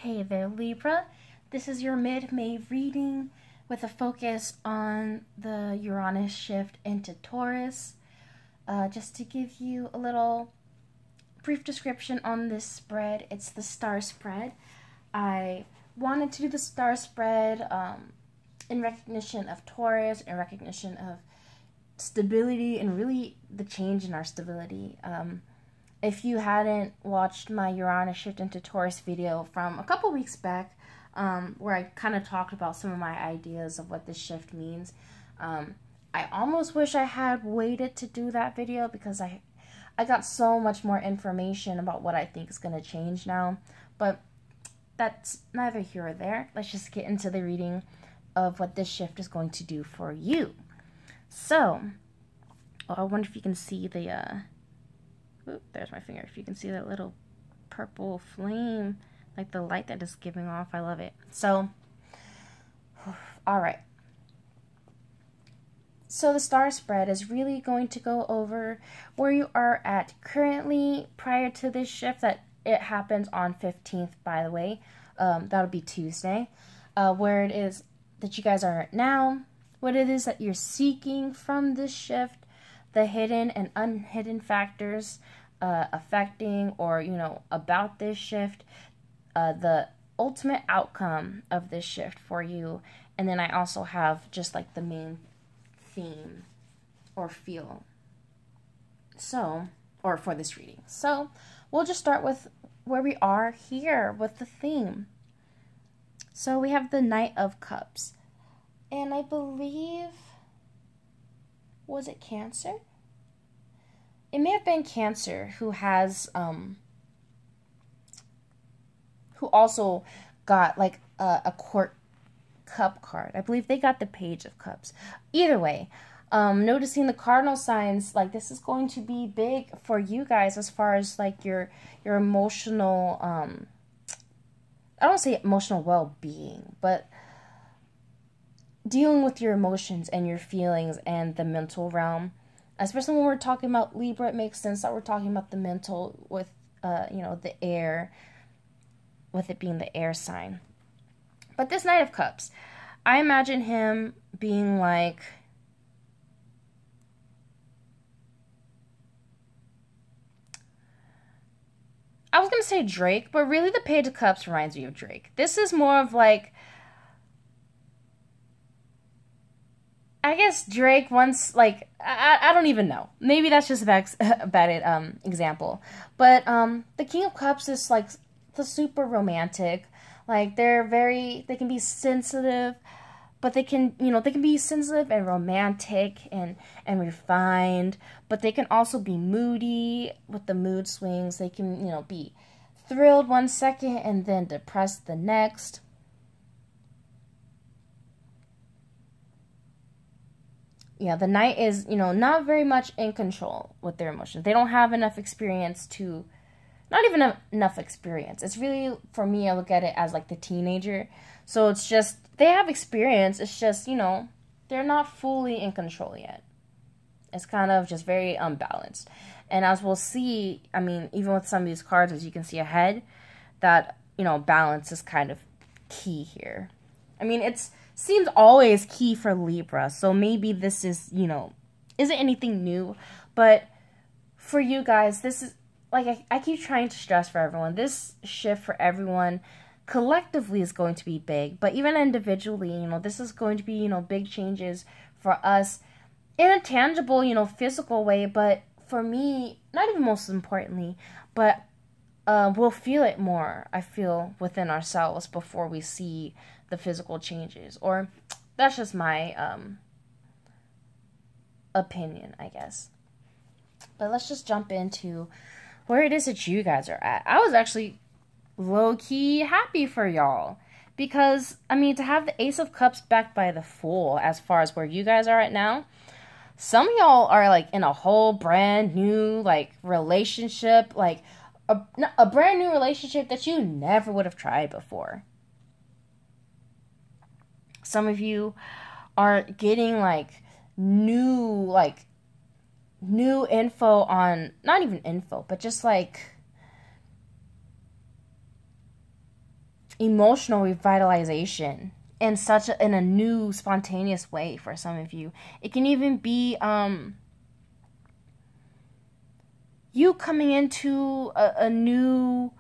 Hey there, Libra. This is your mid-May reading with a focus on the Uranus shift into Taurus. Just to give you a little brief description on this spread, it's the star spread. I wanted to do the star spread in recognition of Taurus, in recognition of stability, and really the change in our stability. If you hadn't watched my Uranus shift into Taurus video from a couple weeks back, where I kind of talked about some of my ideas of what this shift means, I almost wish I had waited to do that video because I got so much more information about what I think is going to change now. But that's neither here or there. Let's just get into the reading of what this shift is going to do for you. So, I wonder if you can see the there's my finger. If you can see that little purple flame, like the light that is giving off, I love it. So, all right. So the star spread is really going to go over where you are at currently prior to this shift. That it happens on 15th, by the way. That'll be Tuesday. Where it is that you guys are at now, what it is that you're seeking from this shift, the hidden and unhidden factors affecting or, about this shift, the ultimate outcome of this shift for you. And then I also have just like the main theme or feel. So, or for this reading. So, we'll just start with where we are here with the theme. So, we have the Knight of Cups. And I believe, was it Cancer? It may have been Cancer who has, who also got like a court cup card. I believe they got the Page of Cups. Either way, noticing the cardinal signs, like this is going to be big for you guys as far as like your emotional, I don't want to say emotional well-being, but dealing with your emotions and your feelings and the mental realm. Especially when we're talking about Libra, it makes sense that we're talking about the mental with, the air, with it being the air sign. But this Knight of Cups, I imagine him being like, I was going to say Drake, but really the Page of Cups reminds me of Drake. This is more of like, I guess Drake once, like, I don't even know. Maybe that's just a bad example. But the King of Cups is, like, the super romantic. Like, they can be sensitive, but they can be sensitive and romantic and refined. But they can also be moody with the mood swings. They can, be thrilled one second and then depressed the next. Yeah, the Knight is, not very much in control with their emotions. They don't have enough experience to, not even enough experience. It's really, for me, I look at it as like the teenager. So it's just, they have experience. It's just, they're not fully in control yet. It's kind of just very unbalanced. And as we'll see, I mean, even with some of these cards, as you can see ahead, that, balance is kind of key here. I mean, seems always key for Libra, so maybe this is, isn't anything new, but for you guys, this is, like, I keep trying to stress for everyone, this shift for everyone collectively is going to be big, but even individually, this is going to be, big changes for us in a tangible, physical way, but for me, not even most importantly, but we'll feel it more, I feel, within ourselves before we see the physical changes. Or that's just my opinion, I guess. But let's just jump into where it is that you guys are at. I was actually low-key happy for y'all. Because, I mean, to have the Ace of Cups backed by the Fool as far as where you guys are at now, some of y'all are, like, in a whole brand new, like, relationship, like, a brand new relationship that you never would have tried before. Some of you are getting, like, new info on, not even info, but just, like, emotional revitalization in in a new spontaneous way for some of you. It can even be you coming into a new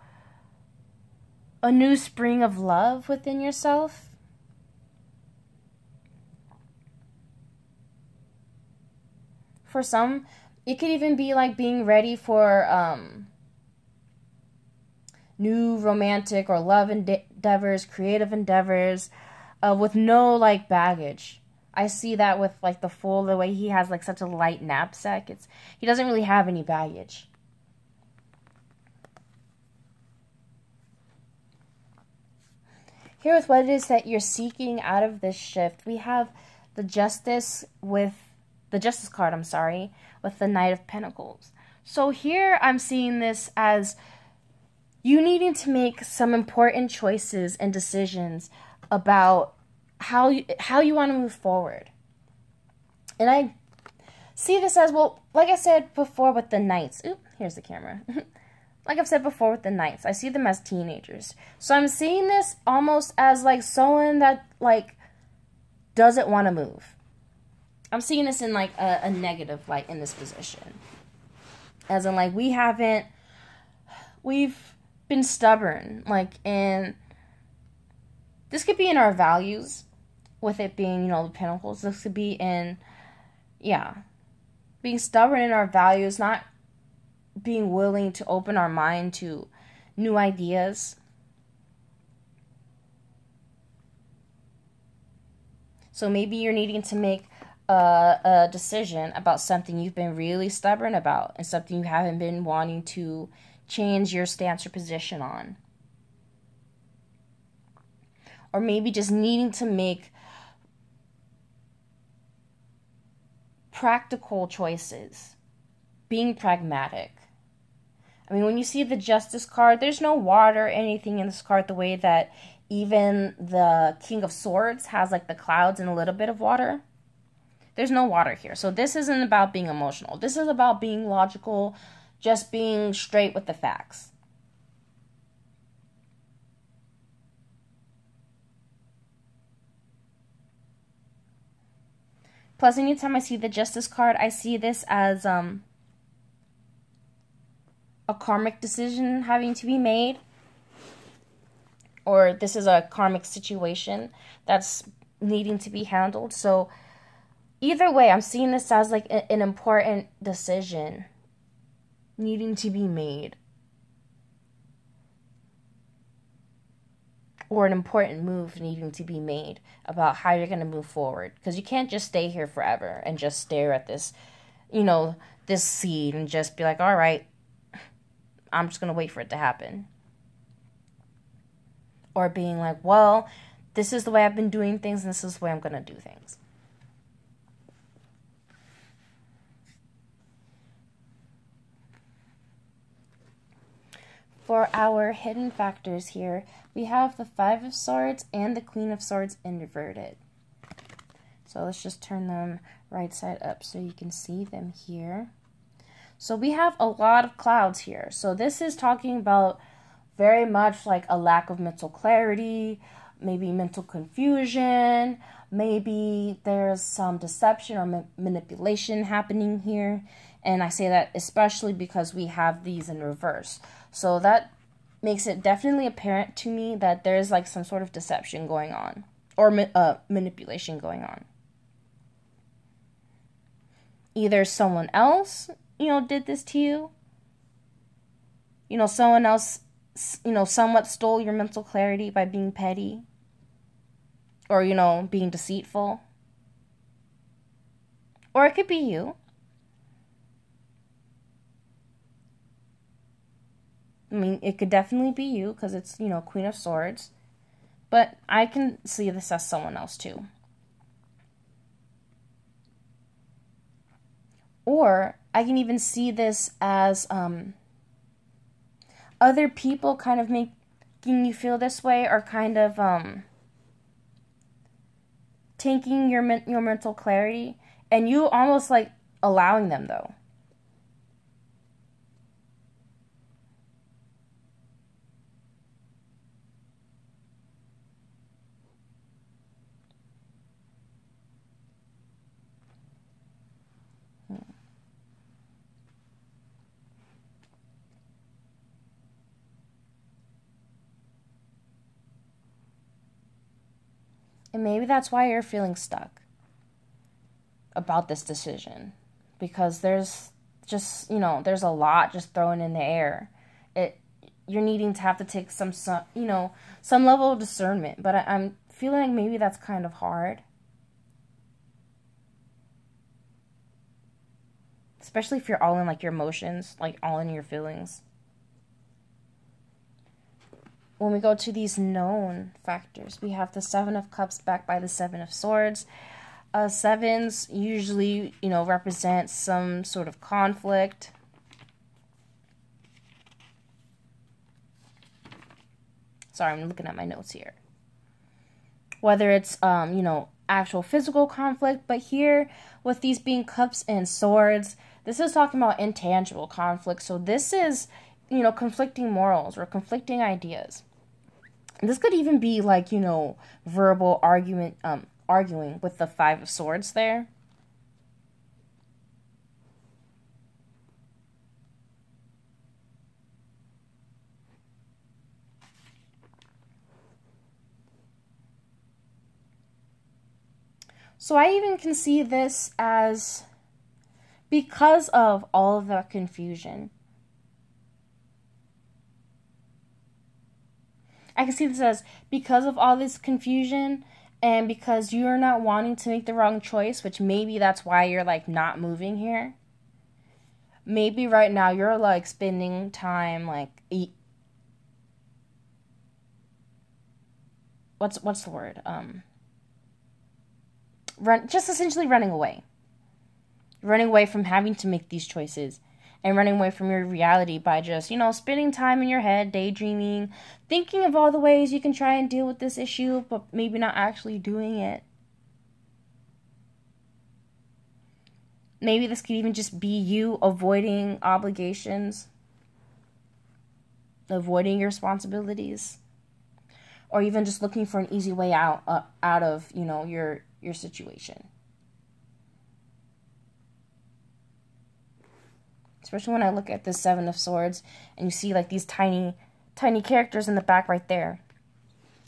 spring of love within yourself. For some, it could even be like being ready for new romantic or love endeavors, creative endeavors, with no like baggage. I see that with like the Fool, the way he has like such a light knapsack. He doesn't really have any baggage. Here with what it is that you're seeking out of this shift, we have the Justice card, with the Knight of Pentacles. So here I'm seeing this as you needing to make some important choices and decisions about how you want to move forward. And I see this as, well, like I said before with the Knights. Oop, here's the camera. Like I've said before with the Knights, I see them as teenagers. So I'm seeing this almost as like someone that like doesn't want to move. I'm seeing this in like a negative light in this position. As in like we've been stubborn. Like, and this could be in our values, with it being, you know, the Pentacles. This could be in, yeah, being stubborn in our values, not being willing to open our mind to new ideas. So maybe you're needing to make a decision about something you've been really stubborn about and something you haven't been wanting to change your stance or position on. Or maybe just needing to make practical choices. Being pragmatic. I mean, when you see the Justice card, there's no water or anything in this card the way that even the King of Swords has like the clouds and a little bit of water. There's no water here. So this isn't about being emotional. This is about being logical, just being straight with the facts. Plus, anytime I see the Justice card, I see this as a karmic decision having to be made, or this is a karmic situation that's needing to be handled. So either way, I'm seeing this as like an important decision needing to be made, or an important move needing to be made about how you're going to move forward, because you can't just stay here forever and just stare at this, you know, this seed and just be like, all right, I'm just going to wait for it to happen. Or being like, well, this is the way I've been doing things and this is the way I'm going to do things. For our hidden factors here, we have the Five of Swords and the Queen of Swords inverted. So let's just turn them right side up so you can see them here. So we have a lot of clouds here. So this is talking about very much like a lack of mental clarity, maybe mental confusion, maybe there's some deception or manipulation happening here. And I say that especially because we have these in reverse. So that makes it definitely apparent to me that there's like some sort of deception going on, or manipulation going on. Either someone else, you know, did this to you. You know, someone else, you know, somewhat stole your mental clarity by being petty. Or, you know, being deceitful. Or it could be you. I mean, it could definitely be you because it's, you know, Queen of Swords. But I can see this as someone else too. Or I can even see this as other people kind of making you feel this way, or kind of taking your mental clarity, and you almost like allowing them though. And maybe that's why you're feeling stuck about this decision. Because there's just, there's a lot just thrown in the air. You're needing to have to take some level of discernment. But I'm feeling like maybe that's kind of hard. Especially if you're all in like your emotions, like all in your feelings. When we go to these known factors, we have the Seven of Cups backed by the Seven of Swords. Sevens usually, represent some sort of conflict. Sorry, I'm looking at my notes here. Whether it's, actual physical conflict, but here, with these being cups and swords, this is talking about intangible conflict. So this is, conflicting morals or conflicting ideas. And this could even be like, verbal arguing with the Five of Swords there. So I even can see this as because of all of the confusion. I can see this as because of all this confusion and because you're not wanting to make the wrong choice, which maybe that's why you're like not moving here. Maybe right now you're like spending time like what's the word? Just essentially running away. Running away from having to make these choices. And running away from your reality by just, spending time in your head, daydreaming, thinking of all the ways you can try and deal with this issue, but maybe not actually doing it. Maybe this could even just be you avoiding obligations, avoiding your responsibilities, or even just looking for an easy way out of, your situation. Especially when I look at the Seven of Swords and you see like these tiny characters in the back right there.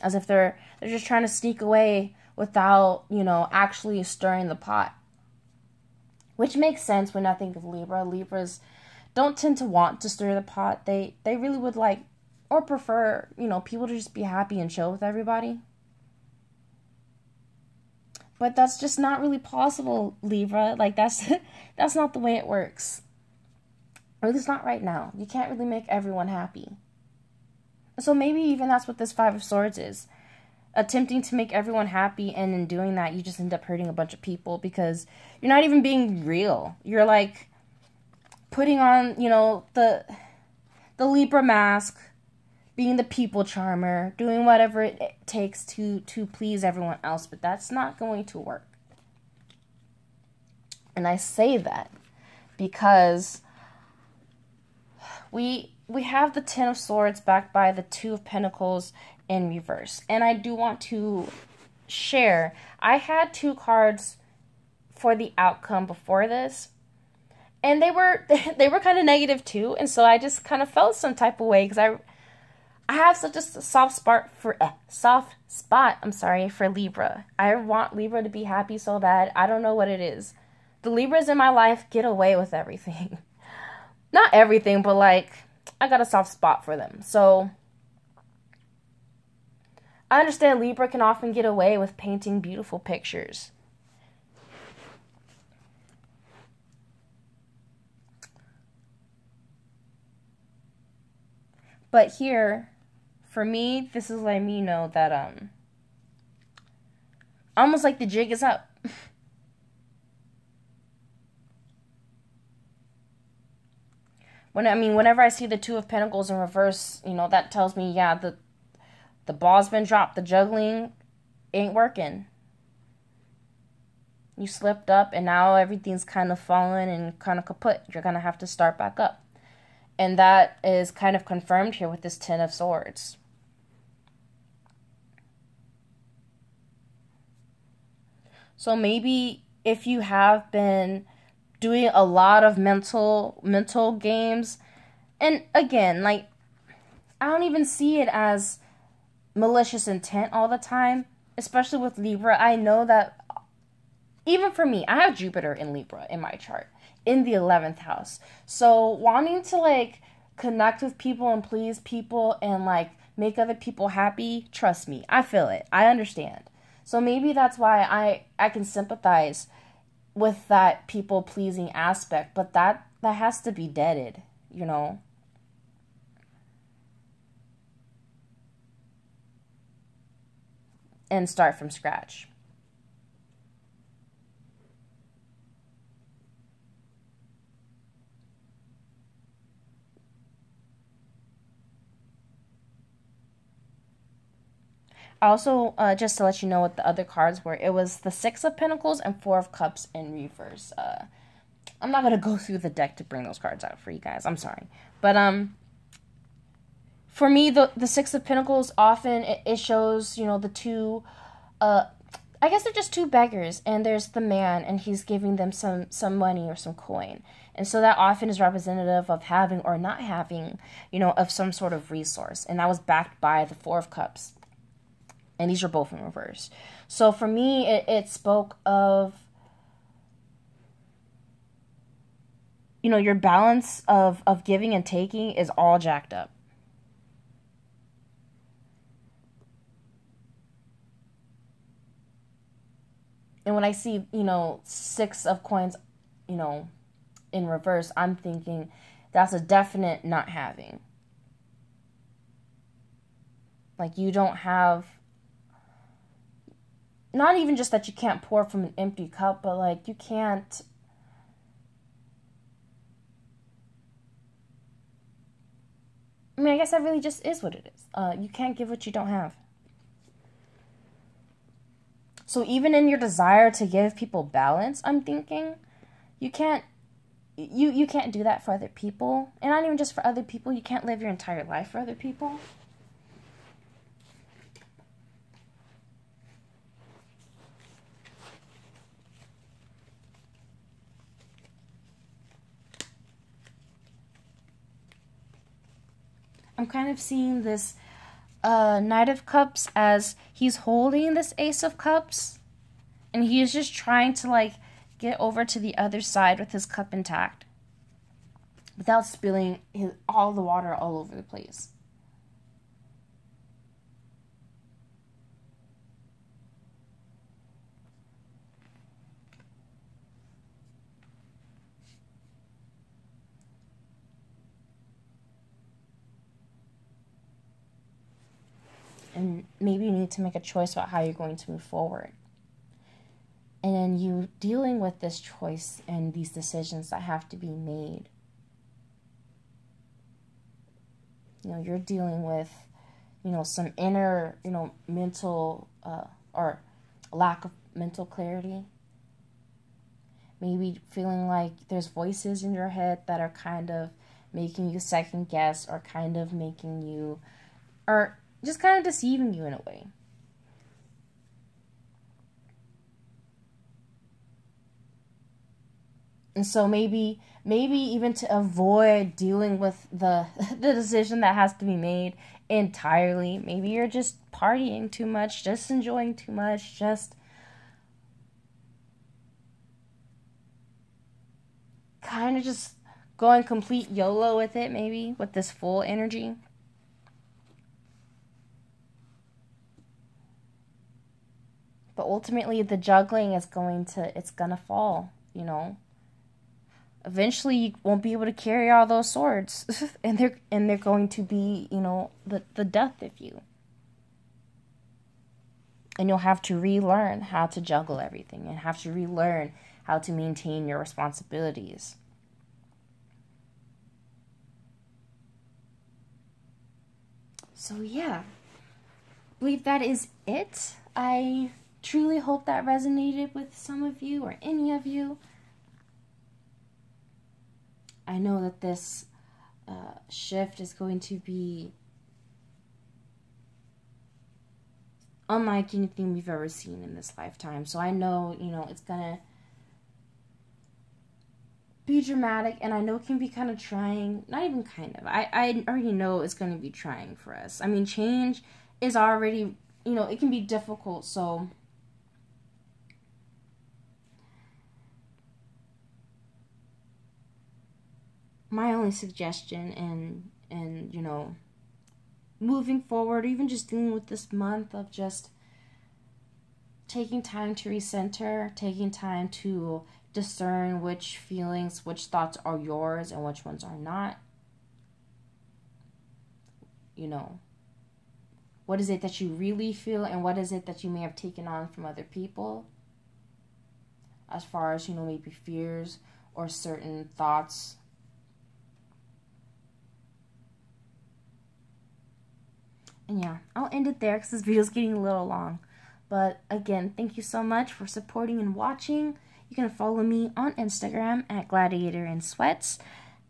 As if they're just trying to sneak away without, actually stirring the pot. Which makes sense when I think of Libra. Libras don't tend to want to stir the pot. They really would like or prefer, people to just be happy and chill with everybody. But that's just not really possible, Libra. Like that's not the way it works. Or at least not right now. You can't really make everyone happy. So maybe even that's what this Five of Swords is. Attempting to make everyone happy, and in doing that, you just end up hurting a bunch of people because you're not even being real. You're like putting on, the Libra mask, being the people charmer, doing whatever it takes to please everyone else, but that's not going to work. And I say that because we have the Ten of Swords backed by the Two of Pentacles in reverse. And I do want to share, I had two cards for the outcome before this. And they were kind of negative too. And so I just kind of felt some type of way because I have such a soft spot for Libra. I want Libra to be happy so bad. I don't know what it is. The Libras in my life get away with everything. Not everything, but like, I got a soft spot for them. So, I understand Libra can often get away with painting beautiful pictures. But here, for me, this is letting me know that, almost like the jig is up. Whenever I see the Two of Pentacles in reverse, that tells me, yeah, the ball's been dropped. The juggling ain't working. You slipped up, and now everything's kind of fallen and kind of kaput. You're going to have to start back up. And that is kind of confirmed here with this Ten of Swords. So maybe if you have been doing a lot of mental games, and again, like, I don't even see it as malicious intent all the time. especially with Libra, I know that even for me, I have Jupiter in Libra in my chart in the 11th house. So wanting to like connect with people and please people and like make other people happy, trust me, I feel it. I understand. So maybe that's why I can sympathize with that people pleasing aspect, but that has to be deaded, you know. And start from scratch. Also, just to let you know what the other cards were, it was the Six of Pentacles and Four of Cups in reverse. I'm not going to go through the deck to bring those cards out for you guys. I'm sorry. But for me, the Six of Pentacles, often it shows, you know, the two, I guess they're just two beggars, and there's the man, and he's giving them some money or some coin. And so that often is representative of having or not having, you know, of some sort of resource. And that was backed by the Four of Cups. And these are both in reverse. So for me, it spoke of, you know, your balance of giving and taking is all jacked up. And when I see, you know, Six of Coins, you know, in reverse, I'm thinking that's a definite not having. Like, you don't have, not even just that you can't pour from an empty cup, but like you can't, I mean, I guess that really just is what it is. You can't give what you don't have. So even in your desire to give people balance, I'm thinking, you can't do that for other people. And not even just for other people, you can't live your entire life for other people. I'm kind of seeing this Knight of Cups as he's holding this Ace of Cups, and he is just trying to like get over to the other side with his cup intact without spilling all the water all over the place. And maybe you need to make a choice about how you're going to move forward. And then you dealing with this choice and these decisions that have to be made. You know, you're dealing with, you know, some inner, you know, mental or lack of mental clarity. Maybe feeling like there's voices in your head that are kind of making you second guess or kind of making you, or just kind of deceiving you in a way. And so maybe even to avoid dealing with the decision that has to be made entirely, maybe you're just partying too much, just enjoying too much, just kind of just going complete YOLO with it, maybe, with this full energy. But ultimately, the juggling is it's gonna fall, you know. Eventually, you won't be able to carry all those swords, and they're going to be, you know, the death of you. And you'll have to relearn how to juggle everything, and have to relearn how to maintain your responsibilities. So yeah, I believe that is it. I truly hope that resonated with some of you or any of you. I know that this shift is going to be unlike anything we've ever seen in this lifetime. So I know, you know, it's going to be dramatic, and I know it can be kind of trying. Not even kind of. I already know it's going to be trying for us. I mean, change is already you know, it can be difficult. So my only suggestion and you know, moving forward, even just dealing with this month of just taking time to recenter, taking time to discern which feelings, which thoughts are yours and which ones are not. You know, what is it that you really feel and what is it that you may have taken on from other people? As far as, you know, maybe fears or certain thoughts. And yeah, I'll end it there because this video is getting a little long. But again, thank you so much for supporting and watching. You can follow me on Instagram at gladiatorinSweats.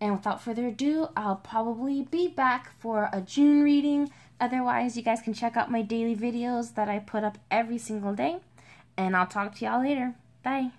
And without further ado, I'll probably be back for a June reading. Otherwise, you guys can check out my daily videos that I put up every single day. And I'll talk to y'all later. Bye.